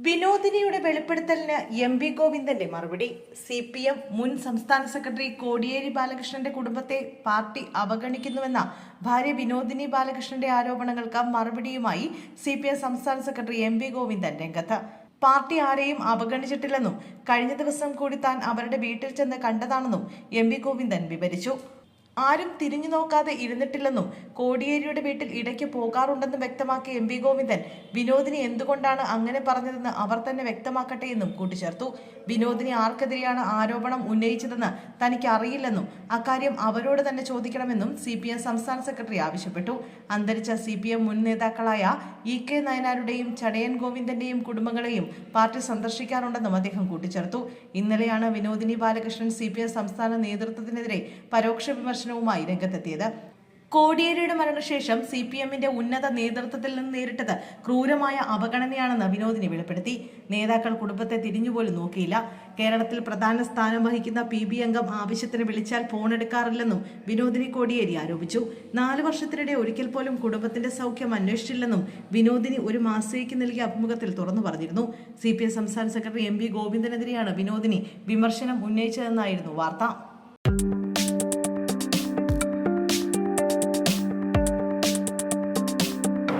വിനോദിനിയുടെ വെളിപ്പെടുത്തലിന് MV. ഗോവിന്ദന്റെ മറുപടി. CPM മുൻ സംസ്ഥാന സെക്രട്ടറി കോടിയേരി ബാലകൃഷ്ണന്റെ കുടുംബത്തെ പാർട്ടി അവഗണിക്കുന്നുവെന്ന ഭാര്യ വിനോദിനി ബാലകൃഷ്ണന്റെ ആരോപണങ്ങൾക്ക് മറുപടിയുമായി CPM സംസ്ഥാന സെക്രട്ടറി എം.വി. ഗോവിന്ദൻ രംഗത്ത്. പാർട്ടി ആരെയും അവഗണിച്ചിട്ടില്ലെന്നും കഴിഞ്ഞ ദിവസം കൂടി താൻ അവരുടെ വീട്ടിൽ ചെന്ന് കണ്ടതാണെന്നും എം.വി. ഗോവിന്ദൻ വിവരിച്ചു. ആരും തിരിഞ്ഞു നോക്കാതെ ഇരുന്നിട്ടില്ലെന്നും കോടിയേരിയുടെ വീട്ടിൽ ഇടയ്ക്ക് പോകാറുണ്ടെന്നും വ്യക്തമാക്കിയ എം.വി. ഗോവിന്ദൻ വിനോദിനി എന്തുകൊണ്ടാണ് അങ്ങനെ പറഞ്ഞതെന്ന് അവർ തന്നെ വ്യക്തമാക്കട്ടെ എന്നും കൂട്ടിച്ചേർത്തു. വിനോദിനി ആർക്കെതിരെയാണ് ആരോപണം ഉന്നയിച്ചതെന്ന് തനിക്ക് അറിയില്ലെന്നും അക്കാര്യം അവരോട് തന്നെ ചോദിക്കണമെന്നും CPM സംസ്ഥാന സെക്രട്ടറി ആവശ്യപ്പെട്ടു. അന്തരിച്ച CPM മുൻ നേതാക്കളായ E.K. നയനാരുടെയും ചടയൻ ഗോവിന്ദന്റെയും കുടുംബങ്ങളെയും പാർട്ടി സന്ദർശിക്കാറുണ്ടെന്നും അദ്ദേഹം കൂട്ടിച്ചേർത്തു. ഇന്നലെയാണ് വിനോദിനി ബാലകൃഷ്ണൻ CPM സംസ്ഥാന നേതൃത്വത്തിനെതിരെ പരോക്ഷ വിമർശനവുമായി രംഗത്തെത്തിയത്. കോടിയേരിയുടെ മരണശേഷം CPMന്റെ ഉന്നത നേതൃത്വത്തിൽ നിന്ന് നേരിട്ടത് ക്രൂരമായ അവഗണനയാണെന്ന് വിനോദിനി വെളിപ്പെടുത്തി. നേതാക്കൾ കുടുംബത്തെ തിരിഞ്ഞുപോലും നോക്കിയില്ല. കേരളത്തിൽ പ്രധാന സ്ഥാനം വഹിക്കുന്ന PB അംഗം ആവശ്യത്തിന് വിളിച്ചാൽ ഫോണെടുക്കാറില്ലെന്നും വിനോദിനി കോടിയേരി ആരോപിച്ചു. 4 വർഷത്തിനിടെ ഒരിക്കൽ പോലും കുടുംബത്തിന്റെ സൗഖ്യം അന്വേഷിച്ചില്ലെന്നും വിനോദിനി ഒരു മാസികയ്ക്ക് നൽകിയ അഭിമുഖത്തിൽ തുറന്നു പറഞ്ഞിരുന്നു. CPM സംസ്ഥാന സെക്രട്ടറി എം.വി. ഗോവിന്ദനെതിരെയാണ് വിനോദിനി വിമർശനം ഉന്നയിച്ചതെന്നായിരുന്നു വാർത്ത.